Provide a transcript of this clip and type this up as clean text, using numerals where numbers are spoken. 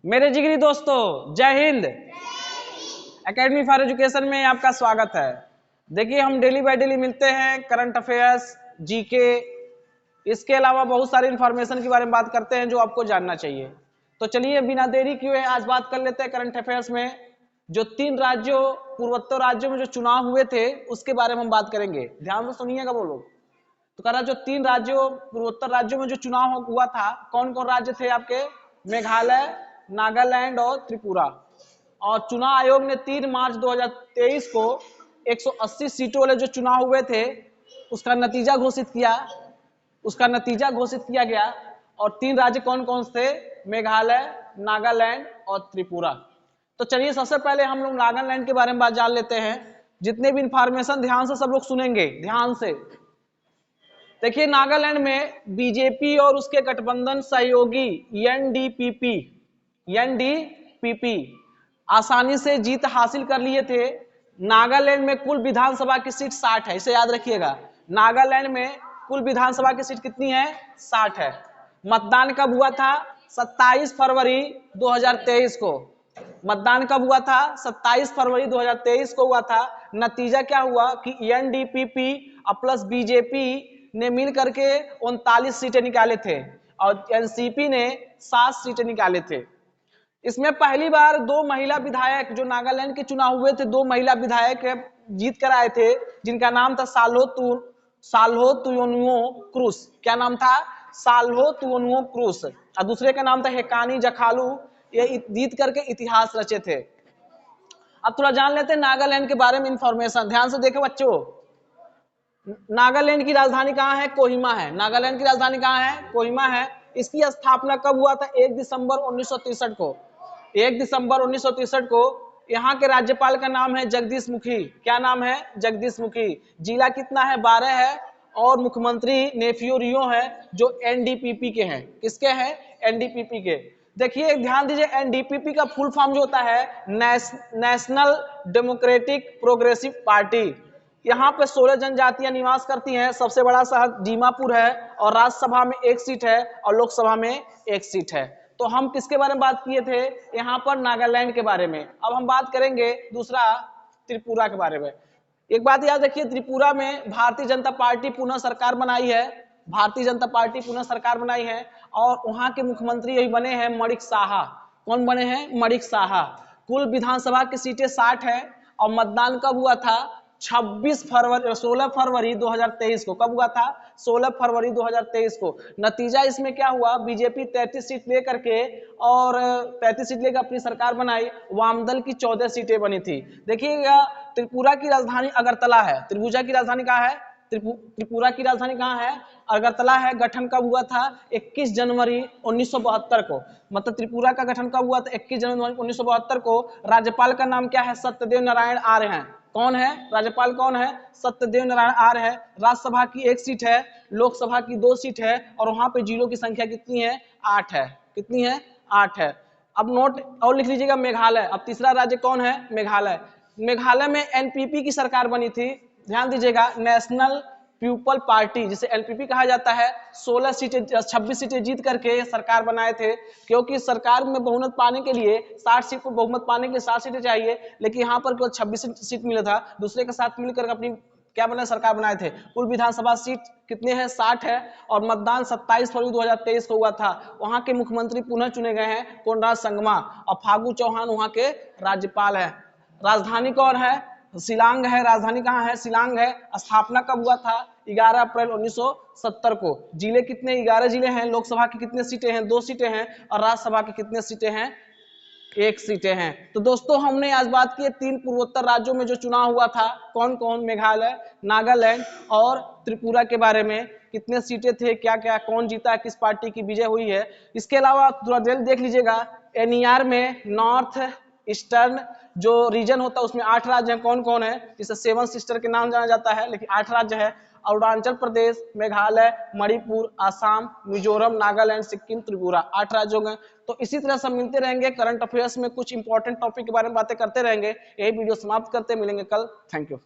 मेरे जिगरी दोस्तों, जय हिंद। एकेडमी फॉर एजुकेशन में आपका स्वागत है। देखिए, हम डेली बाय डेली मिलते हैं, करंट अफेयर्स, जीके, इसके अलावा बहुत सारी इंफॉर्मेशन के बारे में बात करते हैं जो आपको जानना चाहिए। तो चलिए बिना देरी किए आज बात कर लेते हैं करंट अफेयर्स में। जो 3 राज्यों, पूर्वोत्तर राज्यों में जो चुनाव हुए थे उसके बारे में हम बात करेंगे। ध्यान से सुनिएगा वो लोग। तो कह रहा जो 3 राज्यों, पूर्वोत्तर राज्यों में जो चुनाव हुआ था, कौन कौन राज्य थे आपके? मेघालय, नागालैंड और त्रिपुरा। और चुनाव आयोग ने 3 मार्च 2023 को 180 सीटों वाले जो चुनाव हुए थे उसका नतीजा घोषित किया गया। और 3 राज्य कौन कौन थे? मेघालय, नागालैंड और त्रिपुरा। तो चलिए सबसे पहले हम लोग नागालैंड के बारे में बात जान लेते हैं। जितने भी इंफॉर्मेशन ध्यान से सब लोग सुनेंगे, ध्यान से देखिए। नागालैंड में बीजेपी और उसके गठबंधन सहयोगी एनडीपीपी आसानी से जीत हासिल कर लिए थे। नागालैंड में कुल विधानसभा की सीट 60 है, इसे याद रखिएगा। नागालैंड में कुल विधानसभा की सीट कितनी है? 60 है। मतदान कब हुआ था? 27 फरवरी 2023 को। मतदान कब हुआ था? 27 फरवरी 2023 को हुआ था। नतीजा क्या हुआ कि एनडीपीपी प्लस बीजेपी ने मिल करके 39 सीटें निकाले थे और एनसीपी ने 7 सीटें निकाले थे। इसमें पहली बार 2 महिला विधायक, जो नागालैंड के चुनाव हुए थे, 2 महिला विधायक जीत कर आए थे, जिनका नाम था साल्हो तुयोनुओ क्रूस। क्या नाम था? साल्हो तुयोनुओ क्रूस। और दूसरे का नाम था हेकानी जखालू। ये जीत करके इतिहास रचे थे। अब थोड़ा जान लेते हैं नागालैंड के बारे में इंफॉर्मेशन। ध्यान से देखो बच्चों, नागालैंड की राजधानी कहाँ है? कोहिमा है। नागालैंड की राजधानी कहाँ है? कोहिमा है। इसकी स्थापना कब हुआ था? 1 दिसंबर 1963 को। 1 दिसंबर 1963 को। यहाँ के राज्यपाल का नाम है जगदीश मुखी। क्या नाम है? जगदीश मुखी। जिला कितना है? 12 है। और मुख्यमंत्री नेफियो रियो है, जो एनडीपीपी के हैं। किसके हैं? एनडीपीपी के। देखिए ध्यान दीजिए, एनडीपीपी का फुल फॉर्म जो होता है नेशनल डेमोक्रेटिक प्रोग्रेसिव पार्टी। यहाँ पे 16 जनजातियां निवास करती हैं। सबसे बड़ा शहर दीमापुर है और राज्यसभा में 1 सीट है और लोकसभा में 1 सीट है। तो हम किसके बारे में बात किए थे? यहाँ पर नागालैंड के बारे में। अब हम बात करेंगे दूसरा, त्रिपुरा के बारे में। एक बात याद रखिए, त्रिपुरा में भारतीय जनता पार्टी पुनः सरकार बनाई है। भारतीय जनता पार्टी पुनः सरकार बनाई है और वहां के मुख्यमंत्री यही बने हैं मणिक साहा। कौन बने हैं? मणिक साहा। कुल विधानसभा की सीटें 60 है और मतदान कब हुआ था? 16 फरवरी 2023 को। कब हुआ था? 16 फरवरी 2023 को। नतीजा इसमें क्या हुआ? बीजेपी 33 सीट लेकर के और 33 सीट लेकर अपनी सरकार बनाई। वामदल की 14 सीटें बनी थी। देखिएगा, त्रिपुरा की राजधानी अगरतला है। त्रिभुजा की राजधानी कहाँ है? त्रिपुरा की राजधानी कहाँ है? अगरतला है। गठन कब हुआ था? 21 जनवरी 1972 को। मतलब त्रिपुरा का गठन कब हुआ था? 21 जनवरी 1972 को। राज्यपाल का नाम क्या है? सत्यदेव नारायण आर्य हैं। कौन है राज्यपाल? कौन है? सत्यदेव नारायण आर्य है। राज्यसभा की 1 सीट है, लोकसभा की 2 सीट है और वहां पे जिलों की संख्या कितनी है? 8 है। कितनी है? 8 है। अब नोट और लिख लीजिएगा, मेघालय। अब तीसरा राज्य कौन है? मेघालय। मेघालय में एनपीपी की सरकार बनी थी। ध्यान दीजिएगा, नेशनल पीपल पार्टी, जिसे एलपीपी कहा जाता है। 26 सीटें जीत करके सरकार बनाए थे, क्योंकि सरकार में बहुमत पाने के लिए 60 सीट को बहुमत पाने के लिए 60 सीटें चाहिए, लेकिन यहाँ पर केवल 26 सीट मिला था। दूसरे के साथ मिलकर अपनी क्या बना? सरकार बनाए थे। कुल विधानसभा सीट कितने हैं? 60 है और मतदान 27 फरवरी 2023 को हुआ था। वहां के मुख्यमंत्री पुनः चुने गए हैं कोनराड संगमा और फागू चौहान वहां के राज्यपाल हैं। राजधानी कौन है? शिलांग है। राजधानी कहाँ है? शिलांग है। स्थापना कब हुआ था? 11 अप्रैल 1970 को। जिले कितने? 11 जिले हैं। लोकसभा की कितने सीटें हैं? 2 सीटें हैं और राज्यसभा की कितने सीटें हैं? 1 सीटें हैं। तो दोस्तों, हमने आज बात की 3 पूर्वोत्तर राज्यों में जो चुनाव हुआ था, कौन कौन? मेघालय, नागालैंड और त्रिपुरा के बारे में। कितने सीटें थे, क्या क्या, कौन जीता, किस पार्टी की विजय हुई है। इसके अलावा थोड़ा देख लीजिएगा, एनईआर में नॉर्थ ईस्टर्न जो रीजन होता है उसमें 8 राज्य हैं। कौन कौन है? जिसे 7 सिस्टर के नाम जाना जाता है, लेकिन 8 राज्य है। अरुणाचल प्रदेश, मेघालय, मणिपुर, आसाम, मिजोरम, नागालैंड, सिक्किम, त्रिपुरा। 8 राज्यों में। तो इसी तरह से मिलते रहेंगे, करंट अफेयर्स में कुछ इंपॉर्टेंट टॉपिक के बारे में बातें करते रहेंगे। यही वीडियो समाप्त करते, मिलेंगे कल। Thank you.